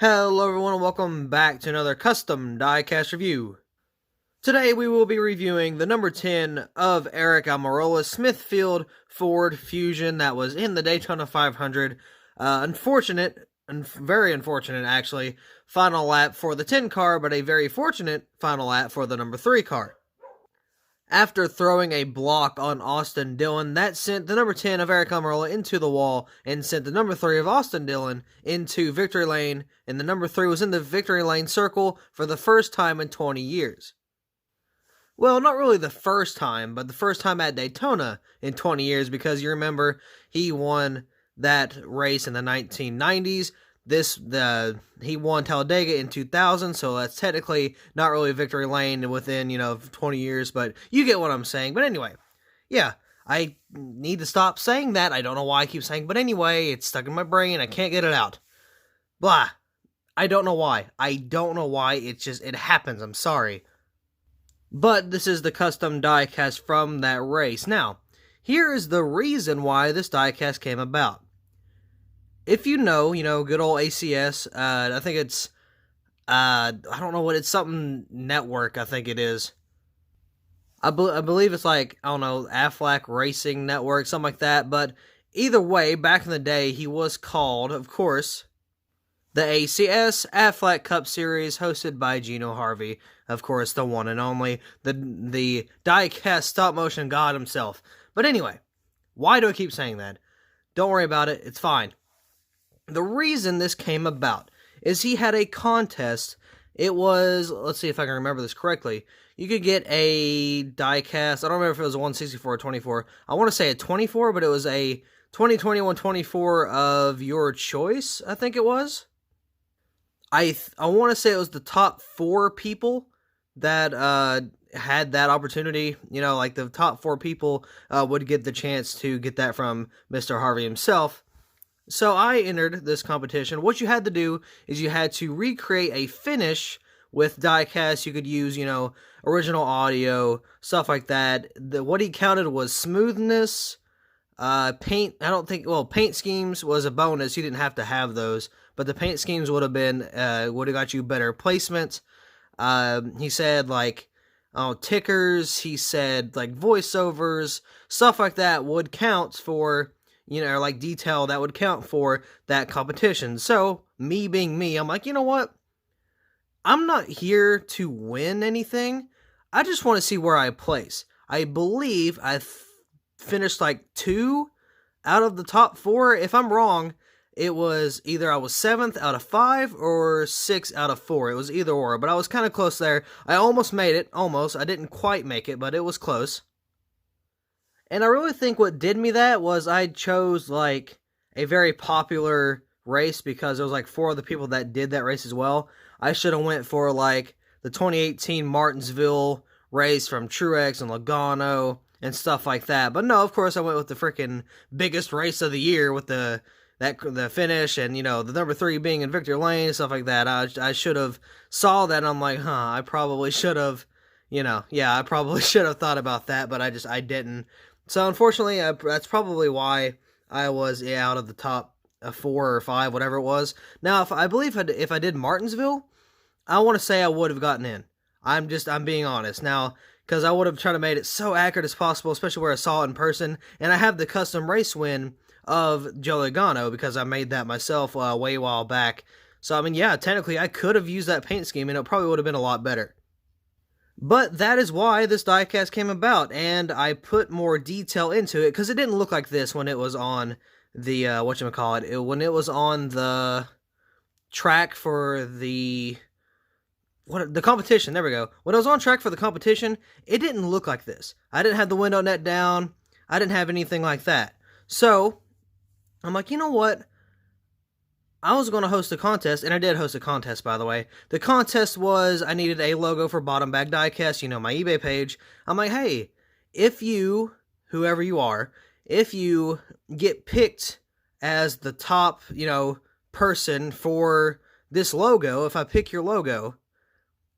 Hello everyone and welcome back to another custom diecast review. Today we will be reviewing the number 10 of Aric Almirola's Smithfield Ford Fusion that was in the Daytona 500. Unfortunate, and very unfortunate actually, final lap for the 10 car, but a very fortunate final lap for the number 3 car. After throwing a block on Austin Dillon, that sent the number 10 of Aric Almirola into the wall and sent the number 3 of Austin Dillon into victory lane, and the number 3 was in the victory lane circle for the first time in 20 years. Well, not really the first time, but the first time at Daytona in 20 years, because you remember he won that race in the 1990s. He won Talladega in 2000, so that's technically not really a victory lane within, 20 years, but you get what I'm saying. But anyway, yeah, I need to stop saying that. I don't know why I keep saying, but anyway, it's stuck in my brain. I can't get it out. Blah. I don't know why. It happens. I'm sorry. But this is the custom diecast from that race. Now, here is the reason why this diecast came about. If you know, good old ACS, I think it's, I don't know what, it's something network, I think it is. I believe it's like, I don't know, Aflac Racing Network, something like that, but either way, back in the day, he was called, of course, the ACS Aflac Cup Series, hosted by Gino Harvey, of course, the one and only, the diecast stop-motion god himself. But anyway, why do I keep saying that? Don't worry about it, it's fine. The reason this came about is he had a contest. It was, let's see if I can remember this correctly. You could get a diecast. I don't remember if it was a 164 or 24. I want to say a 24, but it was a 2021 24 of your choice, I think it was. I want to say it was the top 4 people that had that opportunity. Like the top 4 people would get the chance to get that from Mr. Harvey himself. So I entered this competition. What you had to do is you had to recreate a finish with diecast. You could use, original audio, stuff like that. What he counted was smoothness, paint. Paint schemes was a bonus. You didn't have to have those, but the paint schemes would have got you better placement. He said tickers. He said voiceovers, stuff like that would count for. Detail that would count for that competition. So, me being me, I'm like, you know what? I'm not here to win anything. I just want to see where I place. I believe I finished 2 out of the top 4. If I'm wrong, it was either I was 7th out of 5 or 6 out of 4. It was either or, but I was kind of close there. I almost made it. Almost. I didn't quite make it, but it was close. And I really think what did me that was I chose, a very popular race because there was, 4 other people that did that race as well. I should have went for, the 2018 Martinsville race from Truex and Logano and stuff like that. But no, of course, I went with the freaking biggest race of the year with the finish and, the number 3 being in Victory Lane and stuff like that. I should have saw that and I'm like, I probably should have, I probably should have thought about that, but I didn't. So, unfortunately, that's probably why I was out of the top 4 or 5, whatever it was. Now, if I did Martinsville, I want to say I would have gotten in. I'm being honest. Now, because I would have tried to make it so accurate as possible, especially where I saw it in person. And I have the custom race win of Joe Logano because I made that myself way a while back. So, technically, I could have used that paint scheme, and it probably would have been a lot better. But that is why this diecast came about, and I put more detail into it, because it didn't look like this when it was on the, when it was on the track for the competition, there we go. When it was on track for the competition, it didn't look like this. I didn't have the window net down, I didn't have anything like that. So, I'm like, you know what? I was going to host a contest, and I did host a contest, by the way. The contest was, I needed a logo for Bottom Bag Diecast, my eBay page. I'm like, hey, if you, whoever you are, if you get picked as the top, person for this logo, if I pick your logo,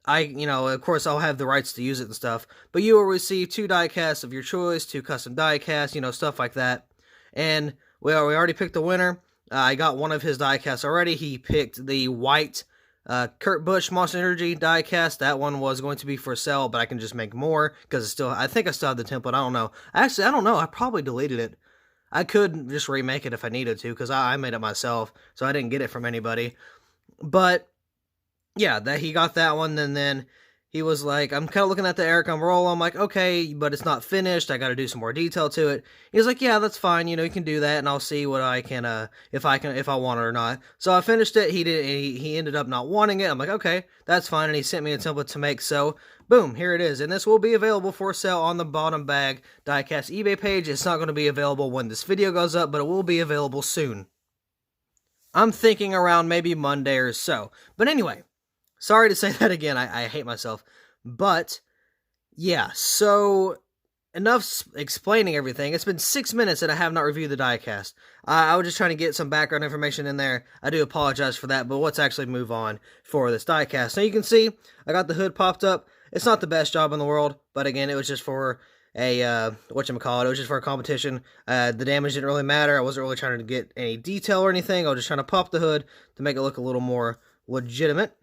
of course, I'll have the rights to use it and stuff, but you will receive 2 diecasts of your choice, 2 custom diecasts, stuff like that. And, we already picked the winner. I got one of his diecasts already. He picked the white Kurt Busch Monster Energy diecast. That one was going to be for sale, but I can just make more because it's still. I think I still have the template. I don't know. Actually, I don't know. I probably deleted it. I could just remake it if I needed to because I made it myself, so I didn't get it from anybody. But yeah, that he got that one, and then he was like, I'm kind of looking at the Aric Almirola. I'm like, okay, but it's not finished. I got to do some more detail to it. He's like, yeah, that's fine. You can do that, and I'll see what I can, if I want it or not. So I finished it. He ended up not wanting it. I'm like, okay, that's fine. And he sent me a template to make. So boom, here it is. And this will be available for sale on the Bottom Bag Diecast eBay page. It's not going to be available when this video goes up, but it will be available soon. I'm thinking around maybe Monday or so. But anyway, sorry to say that again. I hate myself. But yeah, so enough explaining everything. It's been 6 minutes and I have not reviewed the diecast. I was just trying to get some background information in there. I do apologize for that, but let's actually move on for this diecast. So you can see I got the hood popped up. It's not the best job in the world, but again, it was just for a, whatchamacallit, it was just for a competition. The damage didn't really matter. I wasn't really trying to get any detail or anything. I was just trying to pop the hood to make it look a little more legitimate.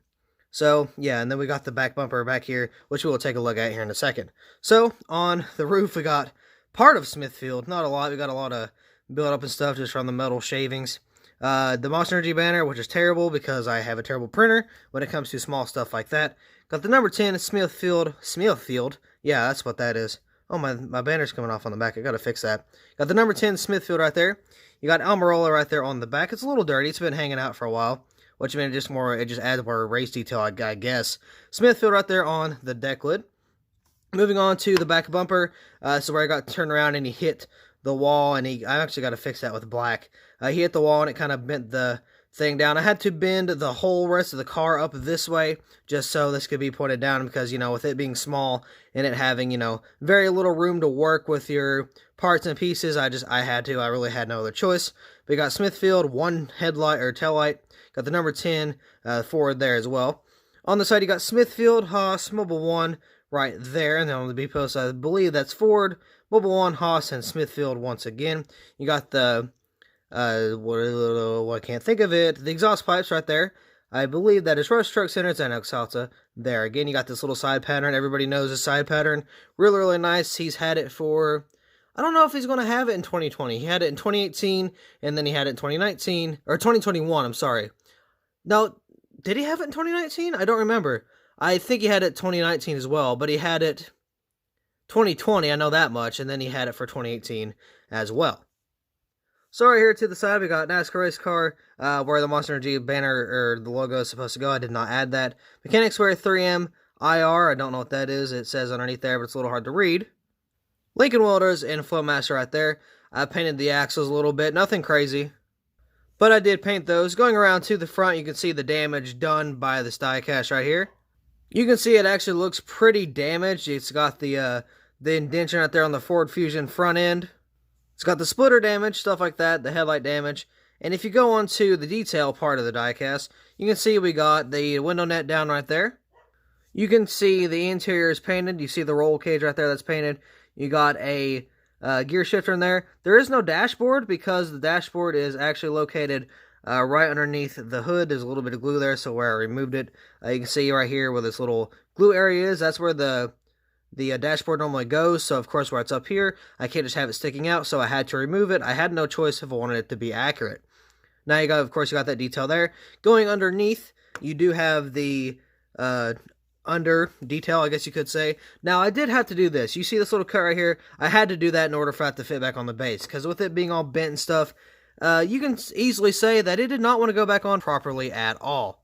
So, yeah, and then we got the back bumper back here, which we'll take a look at here in a second. So, on the roof, we got part of Smithfield. Not a lot. We got a lot of build-up and stuff just from the metal shavings. The Monster Energy banner, which is terrible because I have a terrible printer when it comes to small stuff like that. Got the number 10 Smithfield. Yeah, that's what that is. Oh, my banner's coming off on the back. I gotta fix that. Got the number 10 Smithfield right there. You got Almirola right there on the back. It's a little dirty. It's been hanging out for a while. Which means it just adds more race detail, I guess. Smithfield right there on the deck lid. Moving on to the back bumper. So where I got turned around and he hit the wall, and I actually got to fix that with black. He hit the wall and it kind of bent the thing down. I had to bend the whole rest of the car up this way just so this could be pointed down because, with it being small and it having, very little room to work with your parts and pieces, I really had no other choice. We got Smithfield, one headlight or taillight. Got the number 10 forward there as well. On the side, you got Smithfield, Haas, Mobile 1 right there. And then on the B post, I believe that's Ford, Mobile 1, Haas, and Smithfield once again. You got the, I can't think of it, the exhaust pipes right there. I believe that is Rush Truck Centers and Exalta there. Again, you got this little side pattern. Everybody knows the side pattern. Really, really nice. He's had it for... I don't know if he's going to have it in 2020. He had it in 2018, and then he had it in 2019, or 2021, I'm sorry. No, did he have it in 2019? I don't remember. I think he had it 2019 as well, but he had it 2020, I know that much, and then he had it for 2018 as well. So right here to the side, we got NASCAR race car, where the Monster Energy banner, or the logo is supposed to go. I did not add that. Mechanics wear 3M IR, I don't know what that is. It says underneath there, but it's a little hard to read. Lincoln Welders and Flowmaster right there. I painted the axles a little bit, nothing crazy. But I did paint those. Going around to the front, you can see the damage done by this diecast right here. You can see it actually looks pretty damaged. It's got the indentation right there on the Ford Fusion front end. It's got the splitter damage, stuff like that, the headlight damage. And if you go on to the detail part of the diecast, you can see we got the window net down right there. You can see the interior is painted. You see the roll cage right there that's painted. You got a gear shifter in there. There is no dashboard because the dashboard is actually located right underneath the hood. There's a little bit of glue there, so where I removed it, you can see right here where this little glue area is. That's where the dashboard normally goes. So of course, where it's up here, I can't just have it sticking out. So I had to remove it. I had no choice if I wanted it to be accurate. Now you got, of course, you got that detail there. Going underneath, you do have the under detail, I guess you could say. Now, I did have to do this. You see this little cut right here? I had to do that in order for that to fit back on the base, because with it being all bent and stuff, you can easily say that it did not want to go back on properly at all.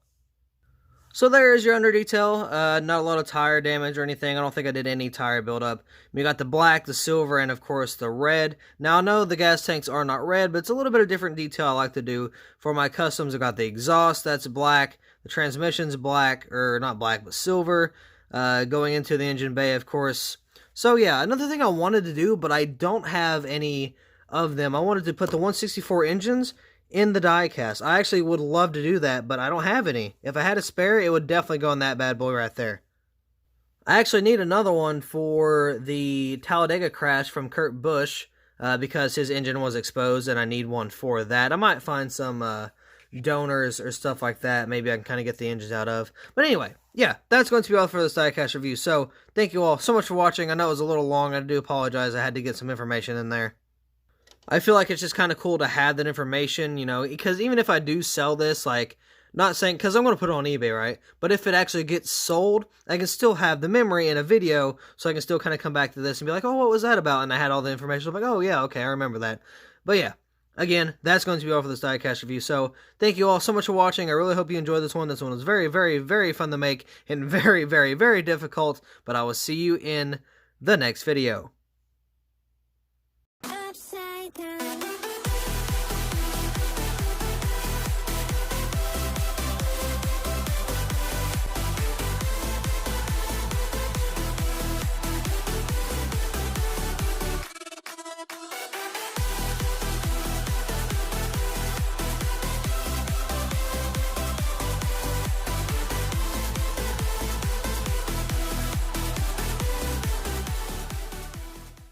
So there is your under detail. Not a lot of tire damage or anything. I don't think I did any tire buildup. We got the black, the silver, and of course the red. Now I know the gas tanks are not red, but it's a little bit of different detail I like to do for my customs. I got the exhaust, that's black. The transmission's black, or not black, but silver. Going into the engine bay, of course. So yeah, another thing I wanted to do, but I don't have any of them. I wanted to put the 164 engines in the diecast. I actually would love to do that, but I don't have any. If I had a spare, it would definitely go in that bad boy right there. I actually need another one for the Talladega crash from Kurt Busch. because his engine was exposed and I need one for that. I might find some donors or stuff like that. Maybe I can kind of get the engines out of. But anyway, yeah, that's going to be all for this Diecast review. So thank you all so much for watching. I know it was a little long. I do apologize. I had to get some information in there. I feel like it's just kind of cool to have that information, you know, because even if I do sell this, like, not saying, because I'm going to put it on eBay, right? But if it actually gets sold, I can still have the memory in a video, so I can still kind of come back to this and be like, oh, what was that about? And I had all the information. I'm like, oh, yeah, okay, I remember that. But yeah, again, that's going to be all for this Diecast review. So thank you all so much for watching. I really hope you enjoyed this one. This one was very, very, very fun to make and very, very, very difficult. But I will see you in the next video.